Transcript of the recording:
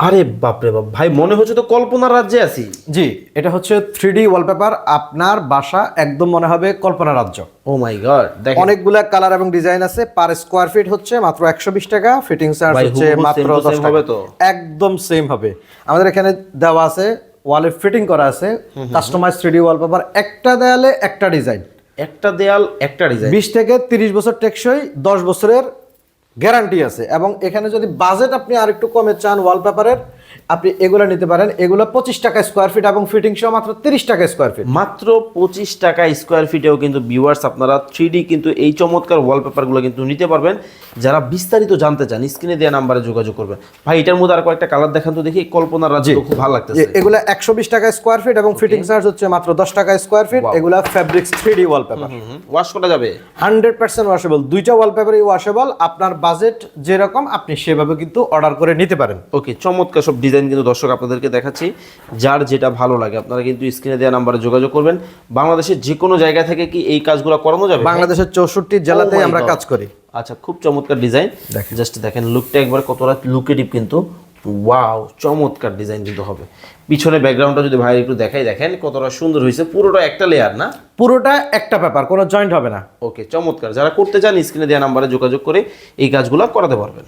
আরে বাপরে বাপ ভাই, মনে হচ্ছে তো কল্পনার রাজ্যে আছি। জি, এটা হচ্ছে 3D ওয়ালপেপার। আপনার বাসা একদম মনে হবে কল্পনা রাজ্য। ও মাই গড, দেখেন অনেকগুলা কালার এবং ডিজাইন আছে। পার স্কোয়ার ফিট হচ্ছে মাত্র 120 টাকা, ফিটিং চার্জ ভাই, হচ্ছে হুবহু মাত্র same to 10 same টাকা। হবে তো? একদম সেম হবে। আমাদের এখানে দেওয়া আছে, ওয়ালে ফিটিং করা আছে কাস্টমাইজ 3D ওয়ালপেপার। একটা দেয়ালে একটা ডিজাইন, একটা দেয়াল একটা ডিজাইন। 20 থেকে 30 বছর টেকসই, 10 বছরের গ্যারান্টি আছে। এবং এখানে যদি বাজেট আপনি আরেকটু কমে চান ওয়ালপেপারের, আপনি এগুলো নিতে পারেন। এগুলো 25 টাকা স্কোয়ার ফিট এবং ফিটিং সহ মাত্র 30 টাকা স্কোয়ার ফিট। মাত্র 25 টাকা স্কোয়ার ফিটেও কিন্তু ভিউয়ার্স আপনারা 3D কিন্তু এই চমৎকার ওয়ালপেপারগুলো কিন্তু নিতে পারবেন। যারা বিস্তারিত জানতে চান স্ক্রিনে দেওয়া নাম্বারে যোগাযোগ করবেন। ভাই, এটার মধ্যে আর কয়েকটা কালার দেখান তো দেখি। কল্পনার রাজ্য তো খুব ভালো লাগতেছে। এগুলা 120 টাকা স্কোয়ার ফিট এবং ফিটিং চার্জ হচ্ছে মাত্র 10 টাকা স্কোয়ার ফিট। এগুলা ফ্যাব্রিক্স 3D ওয়ালপেপার, ওয়াশ করা যাবে 100% ওয়াশেবল। দুইটা ওয়ালপেপারই ওয়াশেবল। আপনার বাজেট যেরকম আপনি সেভাবে কিন্তু অর্ডার করে নিতে পারেন। ওকে, চমৎকার সব ডিজাইন কিন্তু দর্শক আপনাদেরকে দেখাচ্ছি। যার যেটা ভালো লাগে আপনারা কিন্তু স্ক্রিনে দেওয়া নাম্বারে যোগাযোগ করবেন। বাংলাদেশের যে কোনো জায়গা থেকে কি এই কাজগুলো করানো যাবে? বাংলাদেশের 64 জেলাতেই Oh my আমরা God. কাজ করি। আচ্ছা, খুব চমৎকার ডিজাইন। দেখেন। জাস্ট দেখেন লুকটা একবার কতটা লুকেটিভ কিন্তু। ওয়াও, চমৎকার ডিজাইন কিন্তু হবে। পিছনে ব্যাকগ্রাউন্ডটা যদি ভাই একটু দেখাই, দেখেন কতটা সুন্দর হয়েছে। পুরোটা একটা লেয়ার না? পুরোটা একটা পেপার, কোনো জয়েন্ট হবে না। ওকে, চমৎকার। যারা করতে চান স্ক্রিনে দেওয়া নাম্বারে যোগাযোগ করে এই কাজগুলো করাতে পারবেন।